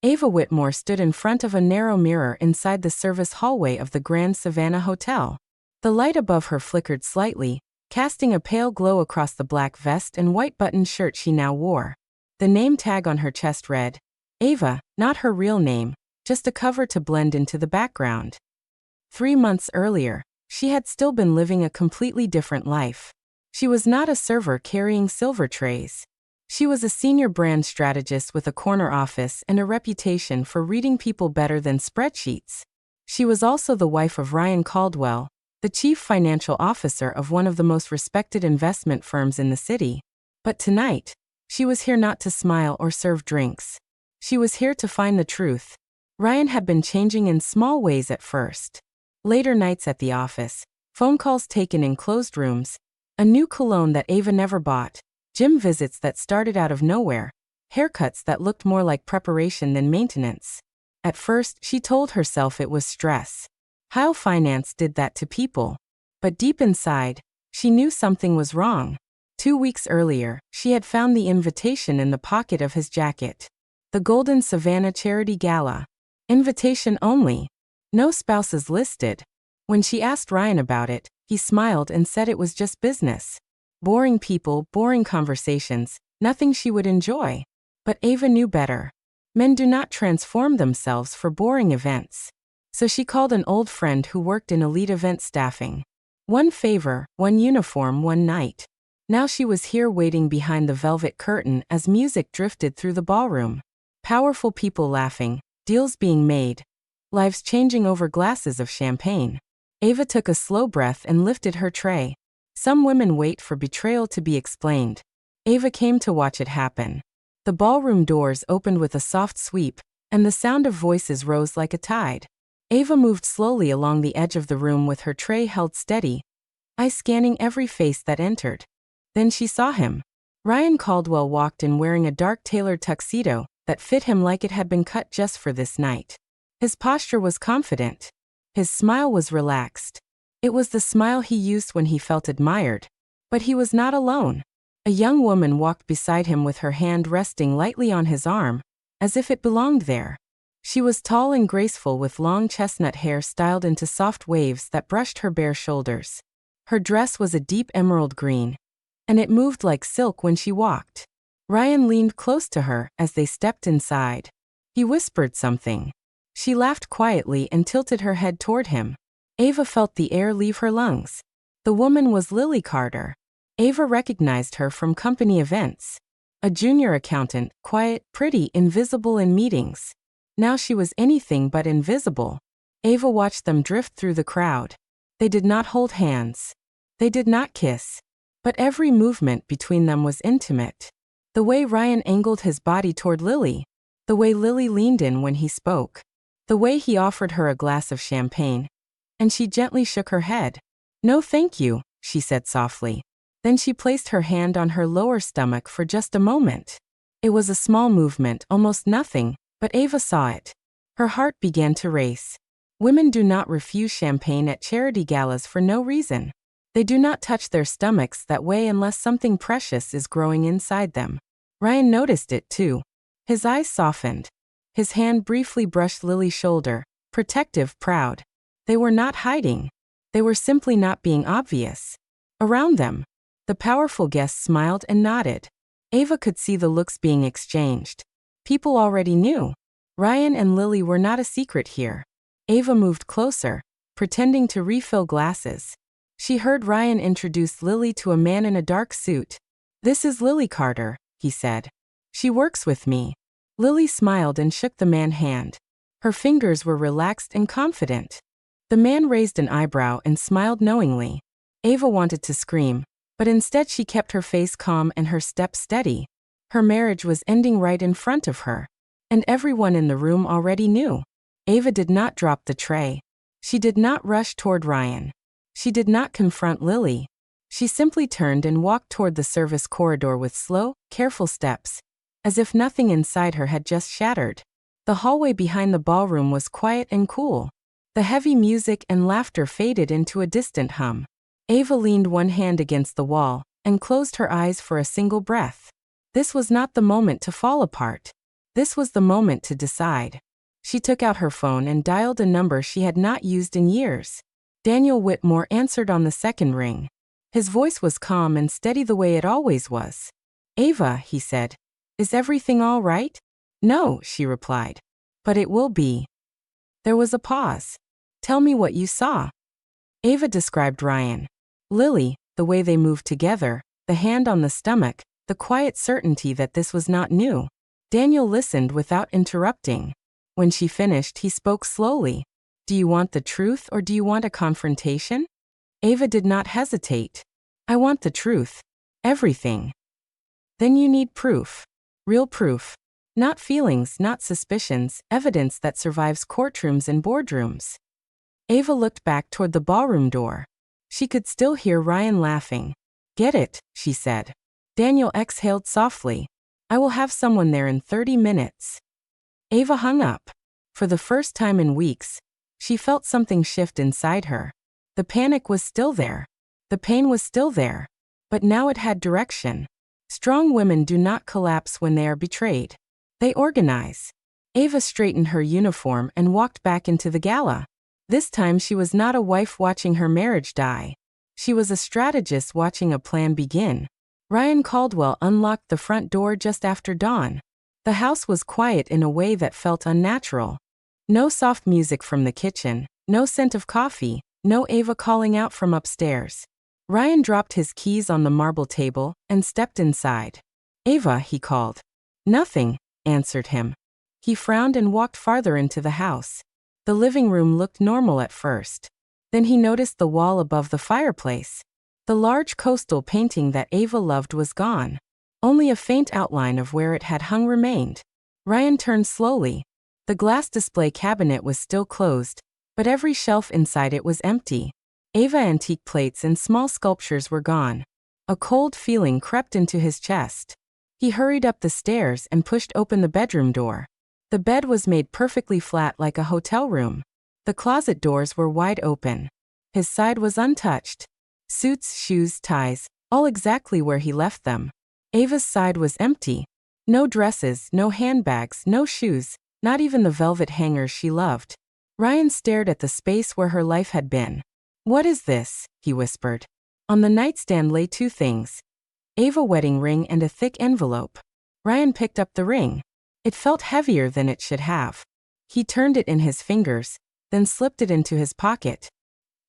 Ava Whitmore stood in front of a narrow mirror inside the service hallway of the Grand Savannah Hotel. The light above her flickered slightly, casting a pale glow across the black vest and white buttoned shirt she now wore. The name tag on her chest read, Ava, not her real name, just a cover to blend into the background. 3 months earlier, she had still been living a completely different life. She was not a server carrying silver trays. She was a senior brand strategist with a corner office and a reputation for reading people better than spreadsheets. She was also the wife of Ryan Caldwell, the chief financial officer of one of the most respected investment firms in the city. But tonight, she was here not to smile or serve drinks. She was here to find the truth. Ryan had been changing in small ways at first. Later nights at the office, phone calls taken in closed rooms, a new cologne that Ava never bought, gym visits that started out of nowhere, haircuts that looked more like preparation than maintenance. At first, she told herself it was stress. How finance did that to people. But deep inside, she knew something was wrong. 2 weeks earlier, she had found the invitation in the pocket of his jacket. The Golden Savannah Charity Gala. Invitation only. No spouses listed. When she asked Ryan about it, he smiled and said it was just business. Boring people, boring conversations, nothing she would enjoy. But Ava knew better. Men do not transform themselves for boring events. So she called an old friend who worked in elite event staffing. One favor, one uniform, one night. Now she was here waiting behind the velvet curtain as music drifted through the ballroom. Powerful people laughing, deals being made, lives changing over glasses of champagne. Ava took a slow breath and lifted her tray. Some women wait for betrayal to be explained. Ava came to watch it happen. The ballroom doors opened with a soft sweep, and the sound of voices rose like a tide. Ava moved slowly along the edge of the room with her tray held steady, eyes scanning every face that entered. Then she saw him. Ryan Caldwell walked in wearing a dark tailored tuxedo that fit him like it had been cut just for this night. His posture was confident. His smile was relaxed. It was the smile he used when he felt admired. But he was not alone. A young woman walked beside him with her hand resting lightly on his arm, as if it belonged there. She was tall and graceful with long chestnut hair styled into soft waves that brushed her bare shoulders. Her dress was a deep emerald green, and it moved like silk when she walked. Ryan leaned close to her as they stepped inside. He whispered something. She laughed quietly and tilted her head toward him. Ava felt the air leave her lungs. The woman was Lily Carter. Ava recognized her from company events. A junior accountant, quiet, pretty, invisible in meetings. Now she was anything but invisible. Ava watched them drift through the crowd. They did not hold hands. They did not kiss. But every movement between them was intimate. The way Ryan angled his body toward Lily. The way Lily leaned in when he spoke. The way he offered her a glass of champagne. And she gently shook her head. "No thank you," she said softly. Then she placed her hand on her lower stomach for just a moment. It was a small movement, almost nothing, but Ava saw it. Her heart began to race. Women do not refuse champagne at charity galas for no reason. They do not touch their stomachs that way unless something precious is growing inside them. Ryan noticed it too. His eyes softened. His hand briefly brushed Lily's shoulder, protective, proud. They were not hiding. They were simply not being obvious. Around them, the powerful guests smiled and nodded. Ava could see the looks being exchanged. People already knew. Ryan and Lily were not a secret here. Ava moved closer, pretending to refill glasses. She heard Ryan introduce Lily to a man in a dark suit. "This is Lily Carter," he said. "She works with me." Lily smiled and shook the man's hand. Her fingers were relaxed and confident. The man raised an eyebrow and smiled knowingly. Ava wanted to scream, but instead she kept her face calm and her step steady. Her marriage was ending right in front of her. And everyone in the room already knew. Ava did not drop the tray. She did not rush toward Ryan. She did not confront Lily. She simply turned and walked toward the service corridor with slow, careful steps, as if nothing inside her had just shattered. The hallway behind the ballroom was quiet and cool. The heavy music and laughter faded into a distant hum. Ava leaned one hand against the wall and closed her eyes for a single breath. This was not the moment to fall apart. This was the moment to decide. She took out her phone and dialed a number she had not used in years. Daniel Whitmore answered on the second ring. His voice was calm and steady the way it always was. "Ava," he said, "is everything all right?" "No," she replied. "But it will be." There was a pause. "Tell me what you saw." Ava described Ryan. Lily, the way they moved together, the hand on the stomach, the quiet certainty that this was not new. Daniel listened without interrupting. When she finished, he spoke slowly. "Do you want the truth or do you want a confrontation?" Ava did not hesitate. "I want the truth. Everything." "Then you need proof. Real proof. Not feelings, not suspicions, evidence that survives courtrooms and boardrooms." Ava looked back toward the ballroom door. She could still hear Ryan laughing. "Get it," she said. Daniel exhaled softly. "I will have someone there in 30 minutes. Ava hung up. For the first time in weeks, she felt something shift inside her. The panic was still there. The pain was still there. But now it had direction. Strong women do not collapse when they are betrayed. They organize. Ava straightened her uniform and walked back into the gala. This time she was not a wife watching her marriage die. She was a strategist watching a plan begin. Ryan Caldwell unlocked the front door just after dawn. The house was quiet in a way that felt unnatural. No soft music from the kitchen, no scent of coffee, no Ava calling out from upstairs. Ryan dropped his keys on the marble table and stepped inside. "Ava," he called. "Nothing," answered him. He frowned and walked farther into the house. The living room looked normal at first. Then he noticed the wall above the fireplace. The large coastal painting that Ava loved was gone. Only a faint outline of where it had hung remained. Ryan turned slowly. The glass display cabinet was still closed, but every shelf inside it was empty. Ava antique plates and small sculptures were gone. A cold feeling crept into his chest. He hurried up the stairs and pushed open the bedroom door. The bed was made perfectly flat like a hotel room. The closet doors were wide open. His side was untouched. Suits, shoes, ties, all exactly where he left them. Ava's side was empty. No dresses, no handbags, no shoes, not even the velvet hangers she loved. Ryan stared at the space where her life had been. "What is this?" he whispered. On the nightstand lay two things. Ava wedding ring and a thick envelope. Ryan picked up the ring. It felt heavier than it should have. He turned it in his fingers, then slipped it into his pocket.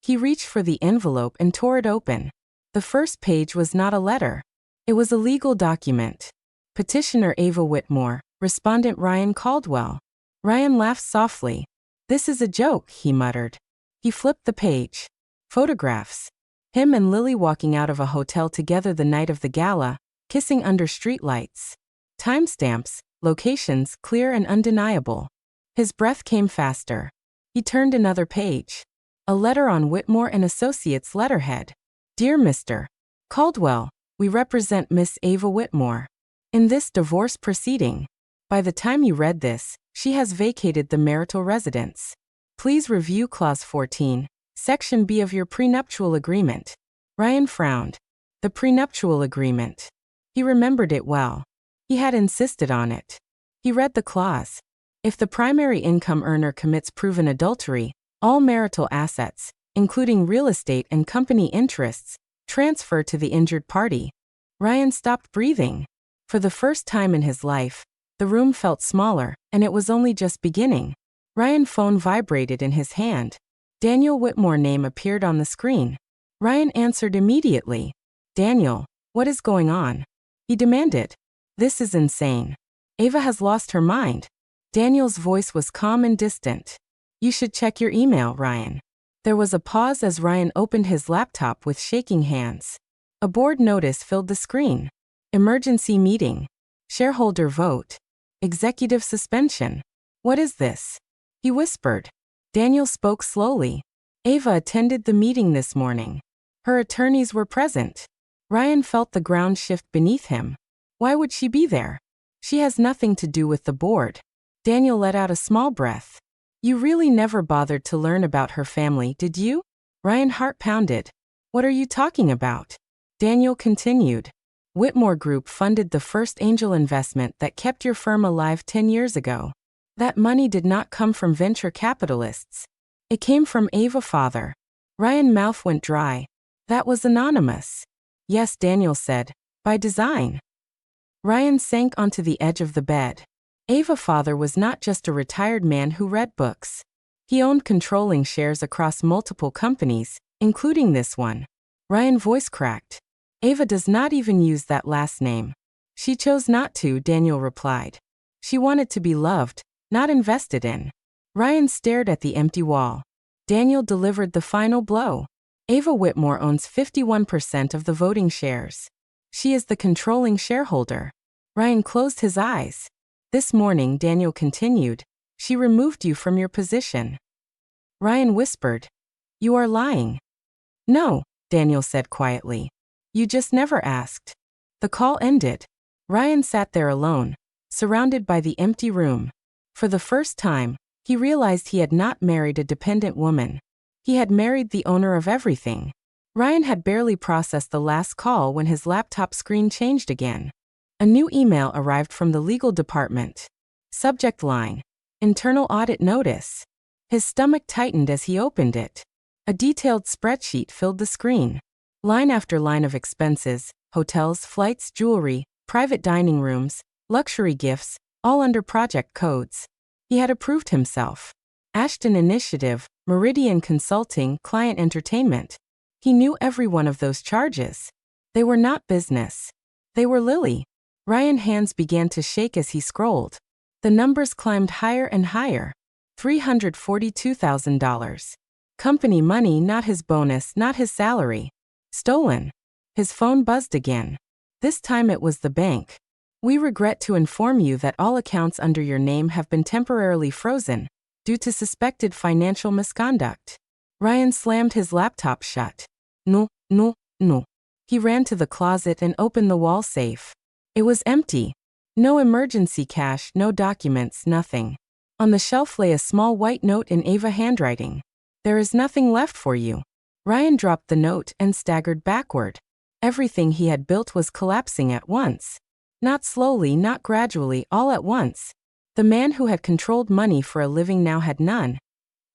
He reached for the envelope and tore it open. The first page was not a letter. It was a legal document. Petitioner Ava Whitmore, respondent Ryan Caldwell. Ryan laughed softly. "This is a joke," he muttered. He flipped the page. Photographs. Him and Lily walking out of a hotel together the night of the gala, kissing under streetlights. Timestamps, locations clear and undeniable. His breath came faster. He turned another page. A letter on Whitmore and Associates letterhead. "Dear Mr. Caldwell, we represent Miss Ava Whitmore in this divorce proceeding. By the time you read this, she has vacated the marital residence. Please review Clause 14, Section B of your prenuptial agreement." Ryan frowned. The prenuptial agreement. He remembered it well. He had insisted on it. He read the clause. If the primary income earner commits proven adultery, all marital assets, including real estate and company interests, transfer to the injured party. Ryan stopped breathing. For the first time in his life, the room felt smaller, and it was only just beginning. Ryan's phone vibrated in his hand. Daniel Whitmore's name appeared on the screen. Ryan answered immediately. "Daniel, what is going on?" he demanded. "This is insane. Ava has lost her mind." Daniel's voice was calm and distant. "You should check your email, Ryan." There was a pause as Ryan opened his laptop with shaking hands. A board notice filled the screen. Emergency meeting. Shareholder vote. Executive suspension. "What is this?" he whispered. Daniel spoke slowly. "Ava attended the meeting this morning. Her attorneys were present." Ryan felt the ground shift beneath him. Why would she be there? She has nothing to do with the board. Daniel let out a small breath. "You really never bothered to learn about her family, did you?" Ryan's heart pounded. "What are you talking about?" Daniel continued. Whitmore Group funded the first angel investment that kept your firm alive 10 years ago. That money did not come from venture capitalists. It came from Ava's father. Ryan's mouth went dry. That was anonymous. Yes, Daniel said. By design. Ryan sank onto the edge of the bed. Ava's father was not just a retired man who read books. He owned controlling shares across multiple companies, including this one. Ryan's voice cracked. Ava does not even use that last name. She chose not to, Daniel replied. She wanted to be loved, not invested in. Ryan stared at the empty wall. Daniel delivered the final blow. Ava Whitmore owns 51% of the voting shares. She is the controlling shareholder. Ryan closed his eyes. This morning, Daniel continued, she removed you from your position. Ryan whispered, you are lying. No, Daniel said quietly. You just never asked. The call ended. Ryan sat there alone, surrounded by the empty room. For the first time, he realized he had not married a dependent woman. He had married the owner of everything. Ryan had barely processed the last call when his laptop screen changed again. A new email arrived from the legal department. Subject line: Internal Audit Notice. His stomach tightened as he opened it. A detailed spreadsheet filled the screen. Line after line of expenses: hotels, flights, jewelry, private dining rooms, luxury gifts, all under project codes. He had approved himself. Ashton Initiative, Meridian Consulting, Client Entertainment. He knew every one of those charges. They were not business. They were Lily. Ryan's hands began to shake as he scrolled. The numbers climbed higher and higher. $342,000. Company money, not his bonus, not his salary. Stolen. His phone buzzed again. This time it was the bank. We regret to inform you that all accounts under your name have been temporarily frozen due to suspected financial misconduct. Ryan slammed his laptop shut. No. He ran to the closet and opened the wall safe. It was empty. No emergency cash, no documents, nothing. On the shelf lay a small white note in Ava's handwriting. There is nothing left for you. Ryan dropped the note and staggered backward. Everything he had built was collapsing at once. Not slowly, not gradually, all at once. The man who had controlled money for a living now had none.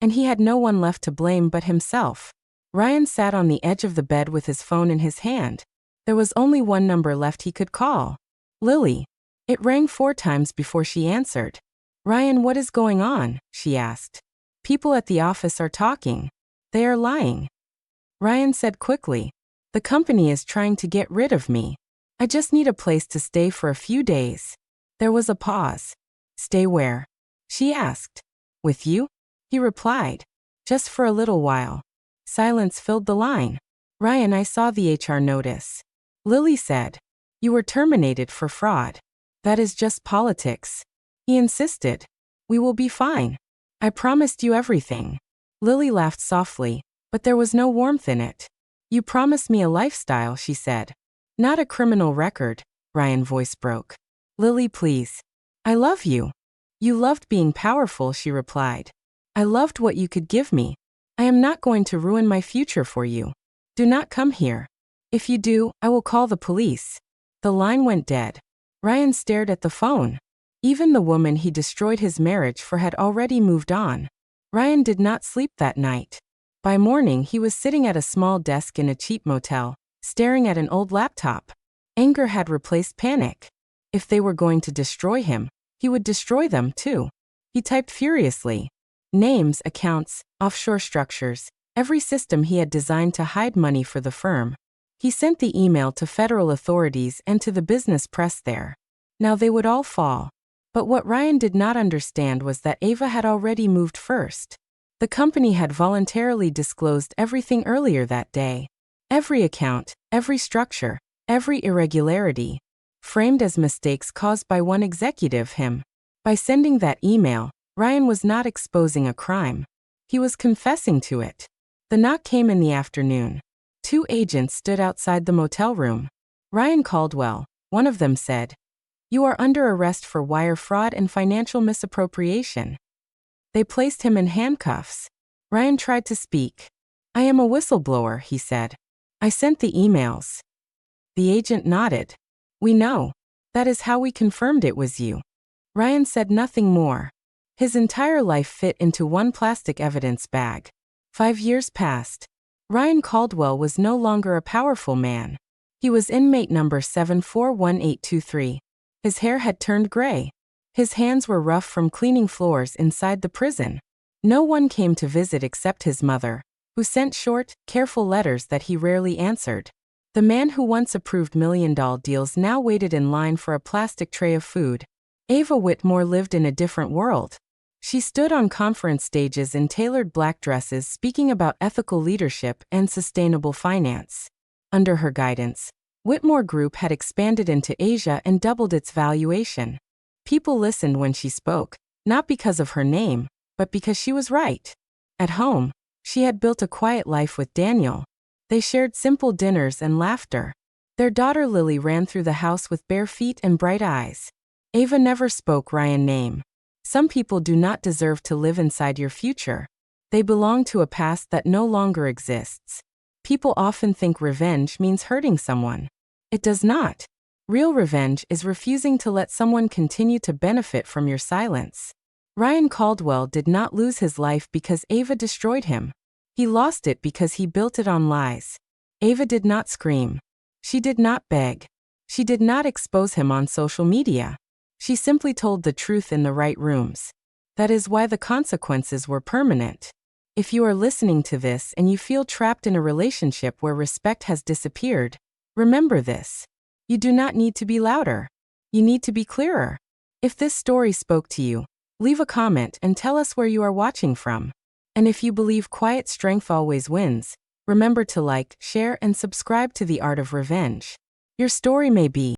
And he had no one left to blame but himself. Ryan sat on the edge of the bed with his phone in his hand. There was only one number left he could call. Lily. It rang 4 times before she answered. Ryan, what is going on? She asked. People at the office are talking. They are lying. Ryan said quickly. The company is trying to get rid of me. I just need a place to stay for a few days. There was a pause. Stay where? She asked. With you? He replied. Just for a little while. Silence filled the line. Ryan, I saw the HR notice. Lily said. You were terminated for fraud. That is just politics. He insisted. We will be fine. I promised you everything. Lily laughed softly, but there was no warmth in it. You promised me a lifestyle, she said. Not a criminal record, Ryan's voice broke. Lily, please. I love you. You loved being powerful, she replied. I loved what you could give me. I am not going to ruin my future for you. Do not come here. If you do, I will call the police. The line went dead. Ryan stared at the phone. Even the woman he destroyed his marriage for had already moved on. Ryan did not sleep that night. By morning, he was sitting at a small desk in a cheap motel, staring at an old laptop. Anger had replaced panic. If they were going to destroy him, he would destroy them too. He typed furiously. Names, accounts, offshore structures, every system he had designed to hide money for the firm. He sent the email to federal authorities and to the business press there. Now they would all fall. But what Ryan did not understand was that Ava had already moved first. The company had voluntarily disclosed everything earlier that day. Every account, every structure, every irregularity, framed as mistakes caused by one executive, him. By sending that email, Ryan was not exposing a crime. He was confessing to it. The knock came in the afternoon. 2 agents stood outside the motel room. Ryan Caldwell, one of them said, You are under arrest for wire fraud and financial misappropriation. They placed him in handcuffs. Ryan tried to speak. I am a whistleblower, he said. I sent the emails. The agent nodded. We know. That is how we confirmed it was you. Ryan said nothing more. His entire life fit into one plastic evidence bag. 5 years passed. Ryan Caldwell was no longer a powerful man. He was inmate number 741823. His hair had turned gray. His hands were rough from cleaning floors inside the prison. No one came to visit except his mother, who sent short, careful letters that he rarely answered. The man who once approved million-dollar deals now waited in line for a plastic tray of food. Ava Whitmore lived in a different world. She stood on conference stages in tailored black dresses speaking about ethical leadership and sustainable finance. Under her guidance, Whitmore Group had expanded into Asia and doubled its valuation. People listened when she spoke, not because of her name, but because she was right. At home, she had built a quiet life with Daniel. They shared simple dinners and laughter. Their daughter Lily ran through the house with bare feet and bright eyes. Ava never spoke Ryan's name. Some people do not deserve to live inside your future. They belong to a past that no longer exists. People often think revenge means hurting someone. It does not. Real revenge is refusing to let someone continue to benefit from your silence. Ryan Caldwell did not lose his life because Ava destroyed him. He lost it because he built it on lies. Ava did not scream. She did not beg. She did not expose him on social media. She simply told the truth in the right rooms. That is why the consequences were permanent. If you are listening to this and you feel trapped in a relationship where respect has disappeared, remember this. You do not need to be louder. You need to be clearer. If this story spoke to you, leave a comment and tell us where you are watching from. And if you believe quiet strength always wins, remember to like, share, and subscribe to The Art of Revenge. Your story may be